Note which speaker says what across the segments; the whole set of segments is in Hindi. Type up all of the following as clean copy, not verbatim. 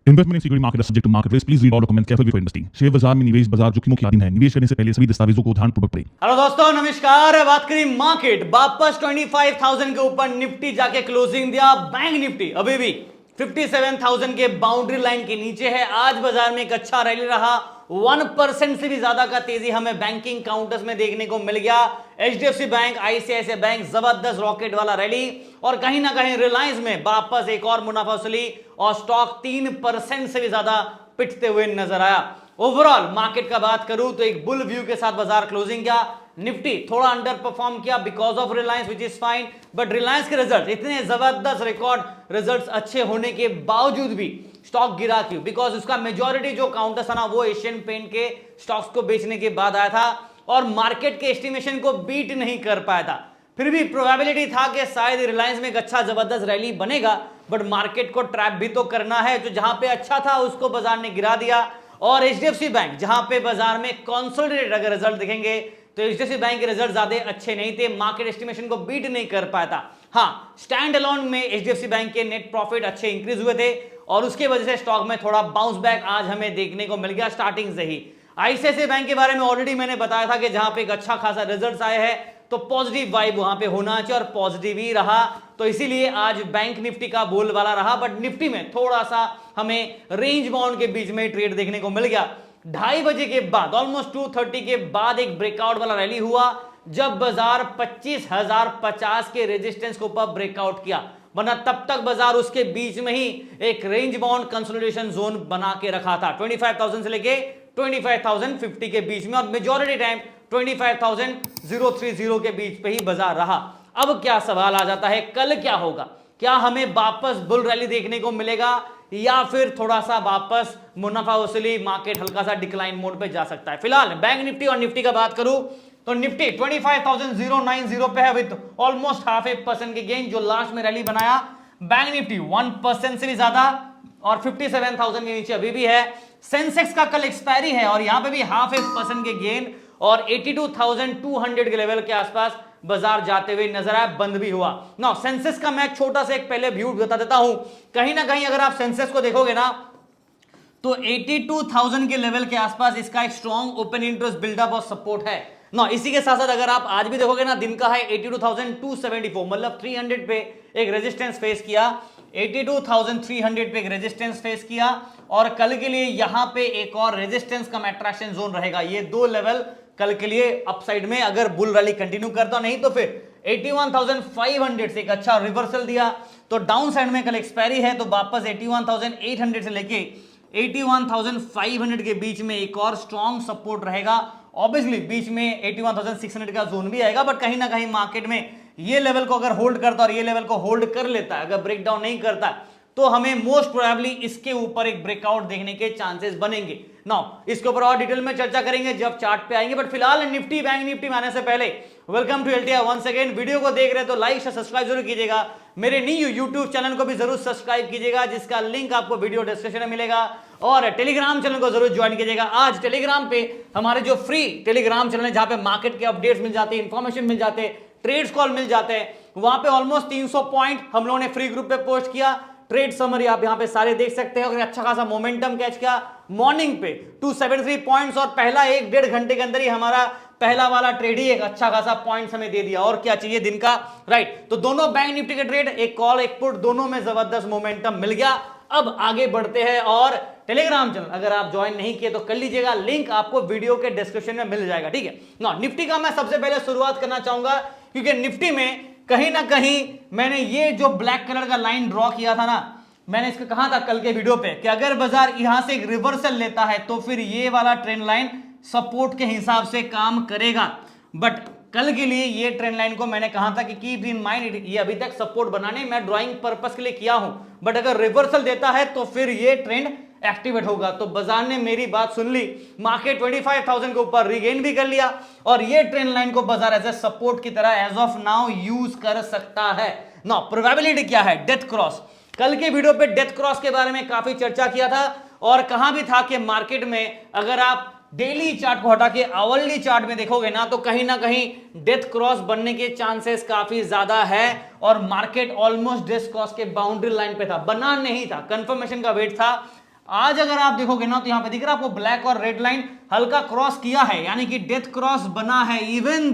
Speaker 1: Investment in security market subject to market risk. Please read all documents carefully before investing. Share बाजार में निवेश बाजार जोखिमों के अधीन है। निवेश करने से पहले सभी दस्तावेजों को ध्यानपूर्वक पढ़ें।
Speaker 2: हेलो दोस्तों, नमस्कार। बात करें मार्केट, वापस 25,000 के ऊपर निफ्टी जाके क्लोजिंग दिया। बैंक निफ्टी अभी भी 57,000 के बाउंड्री लाइन के नीचे है। आज बाजार में एक अच्छा रैली रहा। 1% से भी ज्यादा का तेजी हमें बैंकिंग काउंटर्स में देखने को मिल गया। एचडीएफसी बैंक, आईसीआईसीआई बैंक, जबरदस्त रॉकेट वाला रैली, और कहीं ना कहीं रिलायंस में वापस एक और मुनाफा वसूली और स्टॉक 3% से भी ज्यादा पिटते हुए नजर आया। ओवरऑल मार्केट का बात करूं तो एक बुल व्यू के साथ बाजार क्लोजिंग किया। निफ्टी थोड़ा अंडर परफॉर्म किया because of Reliance, which is fine, but Reliance के रिजल्ट इतने जबरदस्त रिकॉर्ड रिजल्ट्स अच्छे होने के बावजूद भी स्टॉक गिरा क्यों? बिकॉज उसका मेजॉरिटी जो काउंटर था ना, वो एशियन पेंट के स्टॉक्स को बेचने के बाद आया था और मार्केट के एस्टिमेशन को बीट नहीं कर पाया था। फिर भी प्रोबेबिलिटी था कि शायद रिलायंस में एक अच्छा जबरदस्त रैली बनेगा, बट मार्केट को ट्रैप भी तो करना है। जो जहां पे अच्छा था उसको बाजार ने गिरा दिया। और एचडीएफसी बैंक, जहां पे बाजार में कंसोलिडेटेड अगर रिजल्ट दिखेंगे तो एचडीएफसी बैंक के रिजल्ट ज्यादा अच्छे नहीं थे, मार्केट एस्टिमेशन को बीट नहीं कर पाया था। हाँ, स्टैंड अलोन में एचडीएफसी बैंक के नेट प्रॉफिट अच्छे इंक्रीज हुए थे और उसके वजह से स्टॉक में थोड़ा बाउंस बैक आज हमें देखने को मिल गया स्टार्टिंग से ही। आईसीआईसीआई बैंक के बारे में ऑलरेडी मैंने बताया था कि जहां पे एक अच्छा खासा रिजल्ट आए हैं तो पॉजिटिव वाइब वहां पे होना चाहिए और पॉजिटिव ही रहा। तो इसीलिए आज बैंक निफ्टी का बोल वाला रहा, बट निफ्टी में थोड़ा सा हमें रेंज बाउंड के बीच में ट्रेड देखने को मिल गया। 2:30 बजे के बाद, ऑलमोस्ट 2:30 के बाद एक ब्रेकआउट वाला रैली हुआ जब बाजार 25,050 के रेजिस्टेंस के ऊपर ब्रेकआउट किया, वरना तब तक बाजार उसके बीच में ही एक रेंज बाउंड कंसोलिडेशन जोन बना के रखा था 25,000 से लेके 25,050 के बीच में, और मेजॉरिटी टाइम 25,030 के बीच पे ही बाजार रहा। अब क्या सवाल आ जाता है, कल क्या होगा? क्या हमें वापस बुल रैली देखने को मिलेगा या फिर थोड़ा सा वापस मुनाफा वसूली, मार्केट हल्का सा डिक्लाइन मोड पे जा सकता है? फिलहाल बैंक निफ्टी और निफ्टी का बात करूं तो निफ्टी 25,090 पे है विद ऑलमोस्ट 0.5% के गेन जो लास्ट में रैली बनाया। बैंक निफ्टी 1% से भी ज्यादा और 57,000 के नीचे अभी भी है। सेंसेक्स का कल एक्सपायरी है और यहां पे भी 0.5% के गेन और 82,200 के लेवल के आसपास बाजार जाते हुए नजर आया, बंद भी हुआ। ना सेंसेक्स का मैं छोटा सा एक पहले व्यू बता देता हूं। कहीं ना कहीं अगर आप सेंसेक्स को देखोगे ना तो 82,000 के लेवल के आसपास इसका एक स्ट्रॉन्ग ओपन इंटरेस्ट बिल्डअप और सपोर्ट है ना। इसी के साथ साथ अगर आप आज भी देखोगे ना, दिन का है 82,274, मतलब 300 पे एक रेजिस्टेंस फेस किया, 82,300 पे एक रेजिस्टेंस फेस किया, और कल के लिए यहां पे एक और रेजिस्टेंस कम अट्रैक्शन जोन रहेगा। ये दो लेवल कल के लिए अपसाइड में अगर बुल रैली कंटिन्यू करता, नहीं तो फिर 81,500 से एक अच्छा रिवर्सल दिया तो डाउन साइड में कल एक्सपायरी है, तो वापस 81,800 से लेके 81,500 के बीच में एक और स्ट्रॉन्ग सपोर्ट रहेगा। ऑब्वियसली बीच में 81,600 का जोन भी आएगा, बट कहीं ना कहीं मार्केट में ये लेवल को अगर होल्ड करता और ये लेवल को होल्ड कर लेता है, अगर ब्रेकडाउन नहीं करता, तो हमें मोस्ट प्रोबेबली इसके ऊपर एक ब्रेकआउट देखने के चांसेस बनेंगे। नाउ इसके ऊपर और डिटेल में चर्चा करेंगे जब चार्ट पे आएंगे, बट फिलहाल निफ्टी बैंक निफ्टी में आने से पहले welcome to LTI once again. Video को देख रहे तो लाइक से सब्सक्राइब जरूर कीजिएगा। मेरे न्यू यूट्यूब चैनल को भी जरूर सब्सक्राइब कीजिएगा, जिसका लिंक आपको वीडियो डिस्क्रिप्शन में मिलेगा, और टेलीग्राम चैनल को जरूर ज्वाइन कीजिएगा। आज टेलीग्राम पे हमारे जो फ्री टेलीग्राम चैनल है, जहां पे मार्केट के अपडेट्स मिल जाते हैं, इंफॉर्मेशन मिल जाते हैं, ट्रेड्स कॉल मिल जाते हैं, वहां पे ऑलमोस्ट 300 पॉइंट हम लोगों ने फ्री ग्रुप पे पोस्ट किया। ट्रेड समरी आप यहां पे सारे देख सकते हैं। अगर अच्छा खासा मोमेंटम कैच किया मॉर्निंग पे 273 पॉइंट्स, और पहला 1-1.5 घंटे के अंदर ही हमारा पहला वाला ट्रेड ही एक अच्छा खासा पॉइंट्स हमें दे दिया। और क्या चाहिए दिन का, राइट? तो दोनों बैंक निफ्टी के ट्रेड, एक कॉल एक पुट, दोनों में जबरदस्त मोमेंटम मिल गया। अब आगे बढ़ते हैं, और टेलीग्राम चैनल अगर आप ज्वाइन नहीं किए तो कर लीजिएगा, लिंक आपको वीडियो के डिस्क्रिप्शन में मिल जाएगा, ठीक है ना। निफ्टी का मैं सबसे पहले शुरुआत करना चाहूंगा, क्योंकि निफ्टी में कहीं ना कहीं मैंने ये जो ब्लैक कलर का लाइन ड्रॉ किया था ना, मैंने इसको कहा था कल के वीडियो पे कि अगर बाजार यहां से एक रिवर्सल लेता है तो फिर ये वाला ट्रेंड लाइन सपोर्ट के हिसाब से काम करेगा। बट कल के लिए ये ट्रेंड लाइन को मैंने कहा था कि कीप इन माइंड, ये अभी तक सपोर्ट बनाने मैं ड्राइंग पर्पस के लिए किया हूं, बट अगर रिवर्सल देता है तो फिर ये ट्रेंड एक्टिवेट होगा। तो बाजार ने मेरी बात सुन ली, मार्केट 25,000 के ऊपर रिगेन भी कर लिया, और ये ट्रेंड लाइन को बाजार एज ए सपोर्ट की तरह एज ऑफ नाउ यूज कर सकता है। नाउ प्रोबेबिलिटी क्या है? Death cross. कल के वीडियो पे डेथ क्रॉस के बारे में काफी चर्चा किया था, और कहा भी था कि मार्केट में अगर आप डेली चार्ट को हटा के आवरली चार्ट में देखोगे ना, तो कहीं ना कहीं डेथ क्रॉस बनने के चांसेस काफी ज्यादा है, और मार्केट ऑलमोस्ट डेथ क्रॉस के बाउंड्री लाइन पे था, बना नहीं था, कंफर्मेशन का वेट था। आज अगर आप देखोगे ना तो यहां पे दिख रहा है आपको ब्लैक और रेड लाइन हल्का क्रॉस किया है, यानी कि डेथ क्रॉस बना है। इवन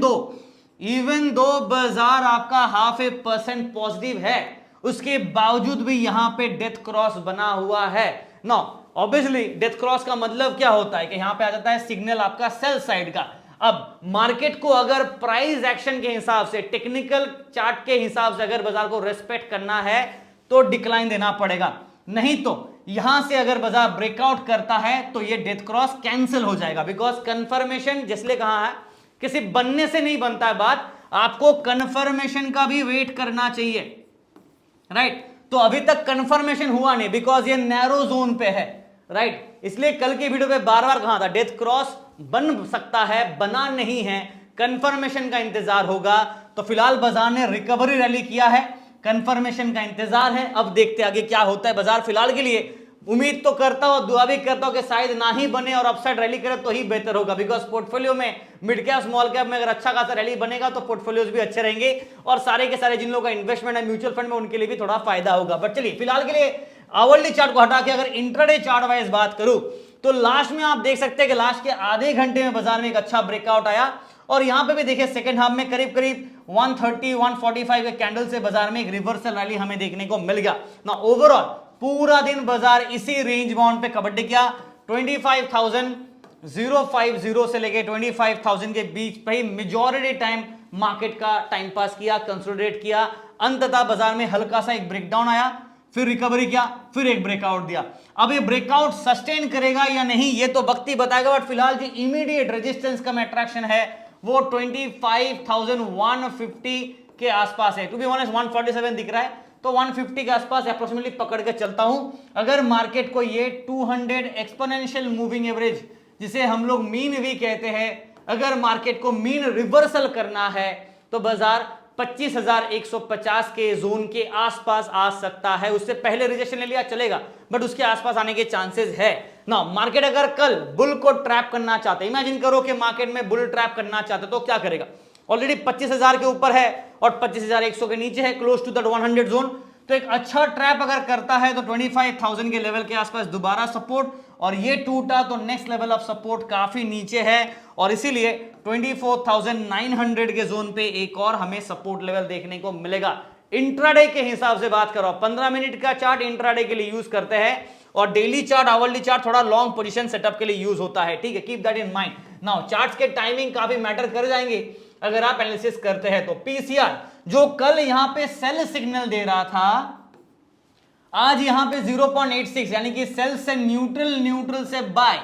Speaker 2: दो बाजार आपका 0.5% पॉजिटिव है, उसके बावजूद भी यहां पे डेथ क्रॉस बना हुआ है। नो ऑब्वियसली डेथ क्रॉस का मतलब क्या होता है कि यहां पे आ जाता है सिग्नल आपका सेल साइड का। अब मार्केट को अगर प्राइस एक्शन के हिसाब से, टेक्निकल चार्ट के हिसाब से अगर बाजार को रेस्पेक्ट करना है तो डिक्लाइन देना पड़ेगा, नहीं तो यहां से अगर बाजार ब्रेकआउट करता है तो ये डेथ क्रॉस कैंसिल हो जाएगा। बिकॉज कंफर्मेशन जिसने कहा है कि सिर्फ बनने से नहीं बनता है बात, आपको कंफर्मेशन का भी वेट करना चाहिए, राइट। तो अभी तक कंफर्मेशन हुआ नहीं बिकॉज ये नैरो जोन पे है, राइट। इसलिए कल की वीडियो पे बार बार कहा था डेथ क्रॉस बन सकता है, बना नहीं है, कंफर्मेशन का इंतजार होगा। तो फिलहाल बाजार ने रिकवरी रैली किया है, कंफर्मेशन का इंतजार है। अब देखते आगे क्या होता है। बाजार फिलहाल के लिए उम्मीद तो करता हूं, दुआ भी करता हूं कि शायद ना ही बने और अपसाइड रैली करे तो ही बेहतर होगा। बिकॉज पोर्टफोलियो में मिड कैप स्मॉल कैप में अगर अच्छा खासा रैली बनेगा तो पोर्टफोलियोज भी अच्छे रहेंगे और सारे के सारे जिन लोगों का इन्वेस्टमेंट है म्यूचुअल फंड में उनके लिए भी थोड़ा फायदा होगा। बट चलिए फिलहाल के लिए आवरली चार्ट को हटा के अगर इंट्राडे चार्ट वाइज बात करूं तो लास्ट में आप देख सकते हैं कि लास्ट के आधे घंटे में बाजार में एक अच्छा ब्रेकआउट आया और यहां पे भी देखिए सेकंड हाफ में करीब करीब 130 145 के कैंडल से बाजार में एक रिवर्सल रैली हमें देखने को मिल गया ना। ओवरऑल पूरा दिन बाजार इसी रेंज बाउंड पे कबड्डी किया, 25,050 से लेके 25,000 के बीच पे ही मेजॉरिटी टाइम मार्केट का टाइम पास किया, कंसोलिडेट किया। अंततः बाजार में हल्का सा एक ब्रेकडाउन आया, फिर रिकवरी किया, फिर एक ब्रेकआउट दिया। अब ये ब्रेकआउट सस्टेन करेगा या नहीं ये तो वक्त ही बताएगा। बट फिलहाल जो इमीडिएट रेजिस्टेंस का अट्रैक्शन है वो 25,150 के आसपास है। टू बी ऑनेस्ट 147 दिख रहा है तो 150 के आसपास अप्रोक्सीमेटली पकड़ के चलता हूं। अगर मार्केट को ये 200 एक्सपोनेंशियल मूविंग एवरेज जिसे हम लोग मीन भी कहते हैं, अगर मार्केट को मीन रिवर्सल करना है तो बाजार 25,150 के जोन के आसपास आ सकता है। उससे पहले रिजेक्शन ले लिया चलेगा बट उसके आसपास आने के चांसेस है ना। मार्केट अगर कल बुल को ट्रैप करना चाहते, इमेजिन करो कि मार्केट में बुल ट्रैप करना चाहते तो क्या करेगा। ऑलरेडी 25,000 के ऊपर है और 25,100 के नीचे है, क्लोज टू दैट 100 जोन। तो एक अच्छा ट्रैप अगर करता है तो 25,000 के लेवल के आसपास दोबारा सपोर्ट, और ये टूटा तो नेक्स्ट लेवल ऑफ सपोर्ट काफी नीचे है और इसीलिए 24,900 के जोन पे एक और हमें सपोर्ट लेवल देखने को मिलेगा। इंट्राडे के हिसाब से बात करो, 15 मिनट का चार्ट इंट्राडे के लिए यूज करते हैं और डेली चार्ट आवरली चार्ट थोड़ा लॉन्ग पोजीशन सेटअप के लिए यूज होता है, ठीक है। Keep that in mind. Now charts के टाइमिंग काफी मैटर कर जाएंगे अगर आप एनालिसिस करते हैं तो। पीसीआर जो कल यहां पे सेल सिग्नल दे रहा था, आज यहां पे 0.86 यानी कि सेल से न्यूट्रल, न्यूट्रल से बाय,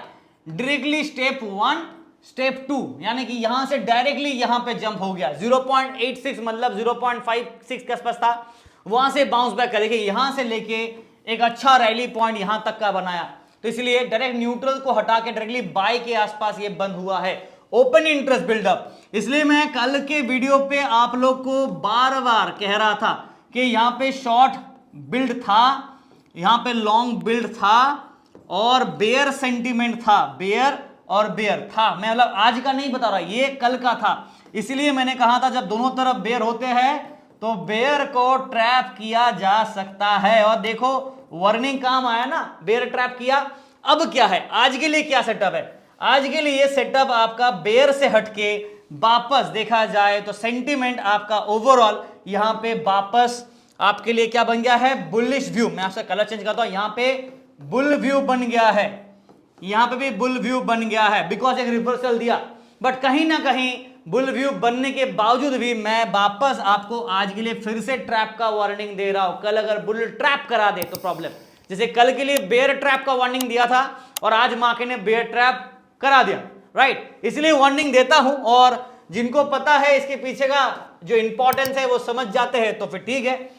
Speaker 2: डायरेक्टली स्टेप 1 स्टेप 2 यानी कि यहां से डायरेक्टली यहां पे जंप हो गया। 0.86 मतलब 0.56 के आसपास था, वहां से बाउंस बैक करेगी, यहां से लेके एक अच्छा रैली पॉइंट यहां तक का बनाया। तो इसलिए डायरेक्ट न्यूट्रल को हटा के डायरेक्टली बाय के आसपास ये बंद हुआ है। ओपन इंटरेस्ट बिल्डअप, इसलिए मैं कल के वीडियो पे आप लोग को बार बार कह रहा था कि यहां पे शॉर्ट बिल्ड था, यहां पे लॉन्ग बिल्ड था और बेयर सेंटीमेंट था, बेयर और बेयर था। मैं मतलब आज का नहीं बता रहा, ये कल का था। इसलिए मैंने कहा था जब दोनों तरफ बेयर होते हैं तो बेयर को ट्रैप किया जा सकता है। और देखो वार्निंग काम आया ना, बेयर ट्रैप किया। अब क्या है आज के लिए, क्या सेटअप है आज के लिए? सेटअप आपका बेयर से हटके वापस देखा जाए तो सेंटीमेंट आपका ओवरऑल यहां पे वापस आपके लिए क्या बन गया है, बुलिश व्यू। मैं आपसे कलर चेंज करता हूं, यहां पे बुल व्यू बन गया है, यहां पे भी बुल व्यू बन गया है बिकॉज एक रिवर्सल दिया। बट कहीं ना कहीं बुल व्यू बनने के बावजूद भी मैं वापस आपको आज के लिए फिर से ट्रैप का वार्निंग दे रहा हूं। कल अगर बुल ट्रैप करा दे तो प्रॉब्लम, जैसे कल के लिए बेयर ट्रैप का वार्निंग दिया था और आज मार्केट ने बेयर ट्रैप करा दिया, राइट। इसलिए वार्निंग देता हूं और जिनको पता है इसके पीछे का जो इंपॉर्टेंस है वो समझ जाते हैं तो फिर ठीक है।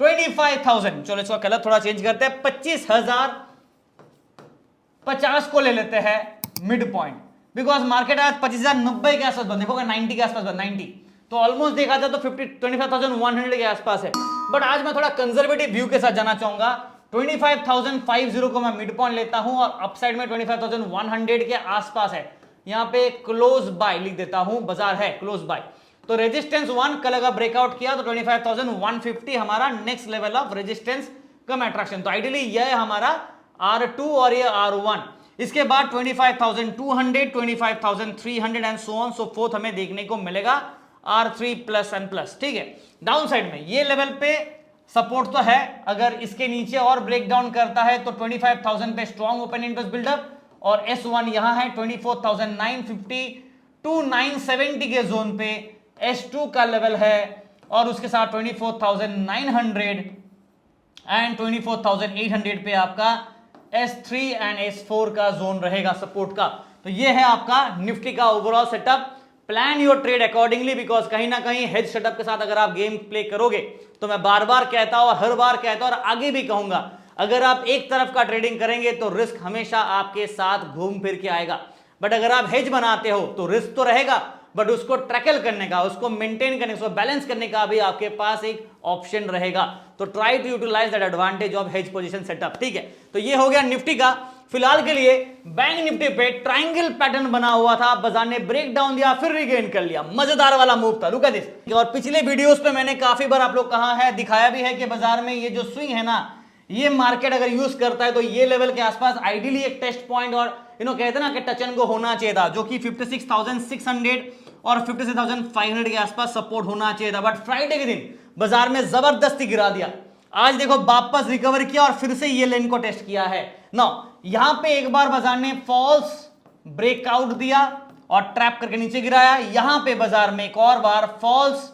Speaker 2: 25,000, चलो इसका कलर थोड़ा चेंज करते हैं, 25,050 को ले लेते हैं मिड पॉइंट, बिकॉज मार्केट आज 25,090 के आसपास बंद, देखोगे 90 के आसपास बंद, 90 तो ऑलमोस्ट देखा जाए तो 25,100 के आसपास है। बट आज मैं थोड़ा कंजर्वेटिव व्यू के साथ जाना चाहूंगा। 25,050 को मैं मिड पॉइंट लेता हूं और अपसाइड में 25,100 के आसपास है। यहां पे क्लोज बाय लिख देता हूं, बाजार है क्लोज बाय। तो रेजिस्टेंस 1 कल अगर ब्रेकआउट किया तो 25,150 हमारा next level of resistance come attraction. तो आइडियली यह हमारा R2 और ये R1, इसके बाद 25,200, 25,300 and so on so fourth हमें देखने को मिलेगा R3 प्लस एंड प्लस। ठीक है, डाउन साइड में ये लेवल पे सपोर्ट तो है, अगर इसके नीचे और ब्रेक डाउन करता है तो 25,000 पे स्ट्रॉन्ग ओपन इंटरेस्ट बिल्डअप, और S1 यहां है 24,950 टू 970 के जोन पे S2 का लेवल है, और उसके साथ 24,900 एंड 24,800 पे आपका S3 एंड S4 का जोन रहेगा सपोर्ट का। तो ये है आपका निफ्टी का overall setup. Plan your trade accordingly, because कहीं ना कहीं हेज सेटअप के साथ अगर आप गेम प्ले करोगे तो मैं बार बार कहता हूं और हर बार कहता हूं और आगे भी कहूंगा, अगर आप एक तरफ का ट्रेडिंग करेंगे तो रिस्क हमेशा आपके साथ घूम फिर के आएगा, बट अगर आप हेज बनाते हो तो रिस्क तो रहेगा, बट उसको ट्रैकल करने का, उसको मेंटेन करने का, उसको बैलेंस करने का भी आपके पास एक ऑप्शन रहेगा। तो try to utilize that advantage of hedge position setup. ठीक है, तो ये हो गया निफ्टी का। फिलहाल के लिए बैंक निफ्टी पे ट्रायंगल पैटर्न बना हुआ था, बाजार ने ब्रेक डाउन दिया फिर रिगेन कर लिया, मजेदार वाला मूव था, लुक एट दिस। और पिछले वीडियोस पे मैंने काफी बार आप लोग कहा है, दिखाया भी है कि बाजार में ये जो स्विंग है ना, ये मार्केट अगर यूज करता है तो ये लेवल के आसपास आइडियली एक टेस्ट पॉइंट और कहते हैं ना कि टच एंड गो होना चाहिए था, जो कि 56,600 और 56,500 के आसपास सपोर्ट होना चाहिए था, बट फ्राइडे के दिन बाजार में जबरदस्ती गिरा दिया। आज देखो वापस रिकवर किया और फिर से ये लाइन को टेस्ट किया है। नो, यहां पे एक बार बाजार ने फॉल्स ब्रेकआउट दिया और ट्रैप करके नीचे गिराया, यहां पे बाजार में एक और बार फॉल्स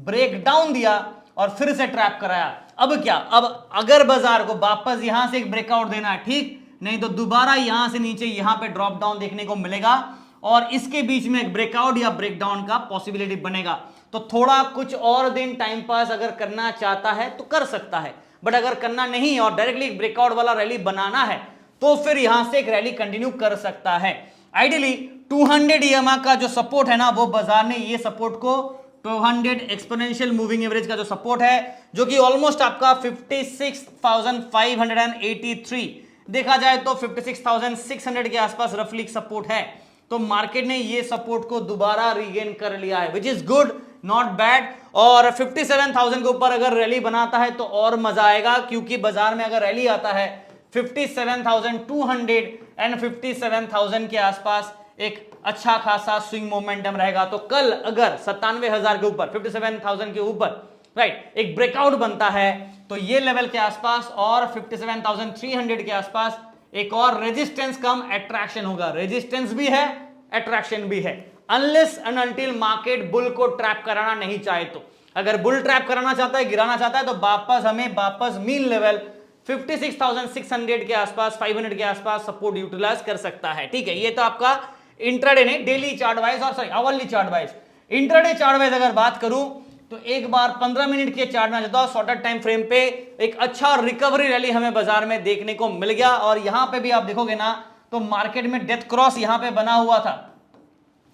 Speaker 2: ब्रेक डाउन दिया और फिर से ट्रैप कराया। अब क्या, अब अगर बाजार को वापस यहां से एक ब्रेकआउट देना है ठीक, नहीं तो दोबारा यहां से नीचे यहां पे ड्रॉप डाउन देखने को मिलेगा और इसके बीच में एक ब्रेकआउट या ब्रेकडाउन का पॉसिबिलिटी बनेगा। तो थोड़ा कुछ और दिन टाइम पास अगर करना चाहता है तो कर सकता है, बट अगर करना नहीं और डायरेक्टली ब्रेकआउट वाला रैली बनाना है तो फिर यहां से एक रैली कंटिन्यू कर सकता है। आइडियली 200 EMA का जो सपोर्ट है ना, वो बाजार ने ये सपोर्ट को 200 एक्सपोनेंशियल मूविंग एवरेज का जो सपोर्ट है, जो कि ऑलमोस्ट आपका 56,583 देखा जाए तो 56,600 के आसपास रफली सपोर्ट है। तो मार्केट ने ये सपोर्ट को दोबारा रीगेन कर लिया है, which is good, not bad. और 57,000 के ऊपर अगर रैली बनाता है तो और मजा आएगा, क्योंकि बाजार में अगर रैली आता है 57,200 एंड 57,000 के आसपास एक अच्छा खासा स्विंग मोमेंटम रहेगा। तो कल अगर 97,000 के ऊपर 57,000 के ऊपर राइट एक ब्रेकआउट बनता है तो ये लेवल के आसपास और 57,300 के आसपास एक और रेजिस्टेंस कम अट्रैक्शन होगा। रेजिस्टेंस भी है, अट्रैक्शन भी है, unless and until market bull को ट्रैप कराना नहीं चाहे तो। अगर बुल ट्रैप कराना चाहता है, गिराना चाहता है, तो वापस मीन लेवल 56,600 के आसपास, 500 के आसपास सपोर्ट यूटिलाइज कर सकता है। ठीक है, ये तो आपका इंट्राडे नहीं, डेली चार्ट वाइज और sorry hourly chart wise. Intraday chart wise अगर बात करूं तो एक बार 15 मिनट के चार्ट में जाता हूं, शॉर्टर टाइम फ्रेम पे एक अच्छा रिकवरी रैली हमें बाजार में देखने को मिल गया। और यहां पे भी आप देखोगे ना तो मार्केट में डेथ क्रॉस यहां पे बना हुआ था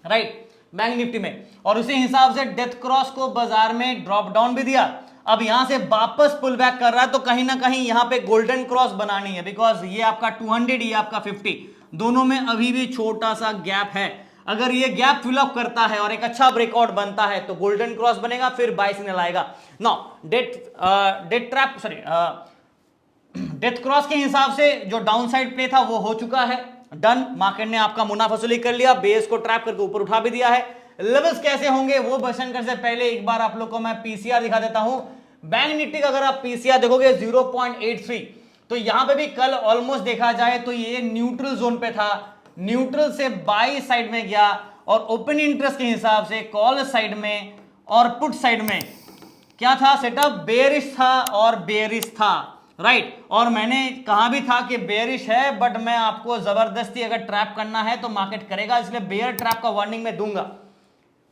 Speaker 2: राइट बैंक निफ्टी में, और उसी हिसाब से डेथ क्रॉस को बाजार में ड्रॉप डाउन भी दिया। अब यहां से वापस पुल बैक कर रहा है तो कहीं ना कहीं यहां पे गोल्डन क्रॉस बनानी है, बिकॉज ये आपका 200, ये आपका 50, दोनों में अभी भी छोटा सा गैप है। अगर ये गैप फिलअप करता है और एक अच्छा ब्रेकआउट बनता है तो गोल्डन क्रॉस बनेगा, फिर बाय सिग्नल आएगा। नो, डेथ क्रॉस के हिसाब से जो डाउन साइड प्ले था वो हो चुका है, डन। मार्केट ने आपका मुनाफा वसूली कर लिया, बेस को ट्रैप करके ऊपर उठा भी दिया है। लेवल्स कैसे होंगे वो बसन करने से पहले एक बार आप लोग को मैं पीसीआर दिखा देता हूं। बैंक निफ्टी का अगर आप पीसीआर देखोगे 0.83, तो यहां पे भी कल ऑलमोस्ट देखा जाए तो ये न्यूट्रल जोन पे था, न्यूट्रल से बाई साइड में गया और ओपन इंटरेस्ट के हिसाब से कॉल साइड में और पुट साइड में क्या था सेटअप, बेयरिश था और बेयरिश था राइट। और मैंने कहा भी था कि बेयरिश है, बट मैं आपको जबरदस्ती अगर ट्रैप करना है तो मार्केट करेगा, इसलिए बेयर ट्रैप का वार्निंग मैं दूंगा।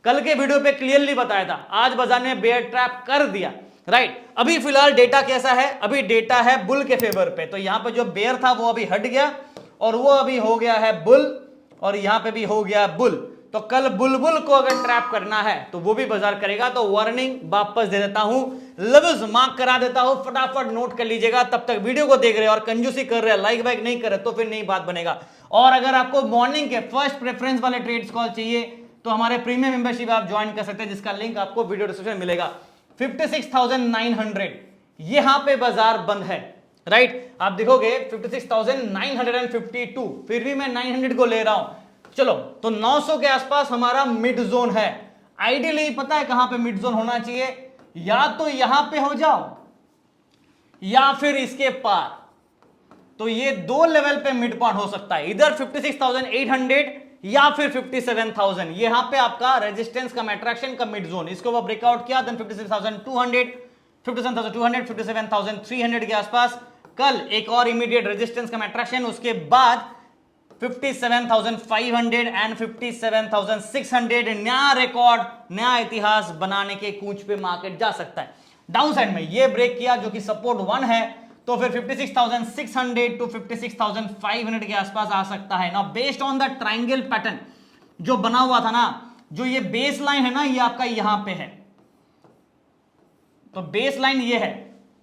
Speaker 2: कल के वीडियो पे क्लियरली बताया था, आज बाजार ने बेयर ट्रैप कर दिया राइट। अभी फिलहाल डेटा कैसा है, अभी डेटा है बुल के फेवर पे, तो यहां पे जो बेयर था वो अभी हट गया और वो अभी हो गया है बुल, और यहां पे भी हो गया बुल। तो कल बुलबुल को अगर ट्रैप करना है तो वो भी बाजार करेगा। तो वार्निंग वापस दे देता हूं, लेवल्स मार्क करा देता हूं, फटाफट नोट कर लीजिएगा। तब तक वीडियो को देख रहे हैं और कंजूसी कर रहे हैं, लाइक वाइक नहीं कर रहे तो फिर नई बात बनेगा। और अगर आपको मॉर्निंग के फर्स्ट प्रेफरेंस वाले ट्रेड्स कॉल चाहिए तो हमारे प्रीमियम मेंबरशिप आप ज्वाइन कर सकते हैं, जिसका लिंक आपको वीडियो डिस्क्रिप्शन में मिलेगा। 56,900 यहां पे बाजार बंद है, राइट आप देखोगे 56,952, फिर भी मैं 900 को ले रहा हूं। चलो तो 900 के आसपास हमारा मिड जोन है। आइडियली पता है कहां पे मिड जोन होना चाहिए, या तो यहां पे हो जाओ या फिर इसके पार। तो ये दो लेवल पे मिड पॉइंट हो सकता है, इधर 56,800 या फिर 57,000। यहां पे आपका रेजिस्टेंस कम अट्रैक्शन का मिड जोन, इसको वो ब्रेकआउट किया देन 56,200, 57,200, 57,300 के आसपास। कल एक और इमीडिएट रेजिस्टेंस कम अट्रैक्शन, उसके बाद 57,500 एंड 57,600। नया रिकॉर्ड, नया इतिहास बनाने के कूच पे मार्केट जा सकता है। डाउन साइड में ये ब्रेक किया जो कि सपोर्ट 1 है, तो फिर 56,600 टू 56,500 के आसपास आ सकता है ना, based on the triangle pattern जो बना हुआ था ना। जो ये बेस लाइन है ना, ये आपका यहां पे है, तो बेस लाइन ये है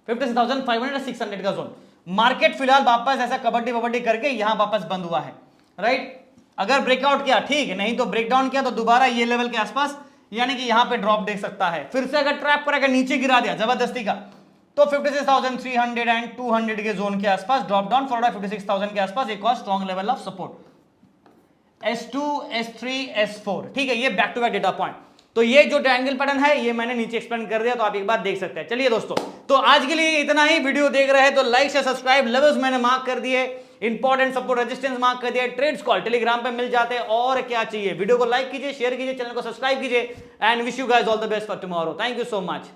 Speaker 2: 56,500 600 का जोन। मार्केट फिलहाल वापस ऐसा कबड्डी वबड्डी करके यहां वापस बंद हुआ है, राइट। अगर ब्रेकआउट किया ठीक है, नहीं तो ब्रेकडाउन किया तो दोबारा ये लेवल के आसपास, यानी कि यहां पे ड्रॉप देख सकता है। फिर से अगर ट्रैप पर अगर नीचे गिरा दिया जबरदस्ती का, तो 56,300 एंड 200 के जोन के आसपास ड्रॉप डाउन, फॉलोड बाय 56,000 के आसपास एक और strong level of support. S2 S3 S4, ठीक है, ये back to back data point. तो ये जो ट्रायंगल पैटर्न है ये मैंने नीचे एक्सप्लेन कर दिया, तो आप एक बार देख सकते हैं। चलिए दोस्तों, तो आज के लिए इतना ही। वीडियो देख रहे हैं तो लाइक से सब्सक्राइब, लेवल्स मैंने मार्क कर दिए, इंपॉर्टेंट सपोर्ट रेजिस्टेंस मार्क कर दिया, ट्रेड्स कॉल टेलीग्राम पे मिल जाते हैं। और क्या चाहिए, वीडियो को लाइक कीजिए, शेयर कीजिए, चैनल को सब्सक्राइब कीजिए, and wish you guys all the best for tomorrow. Thank you so much.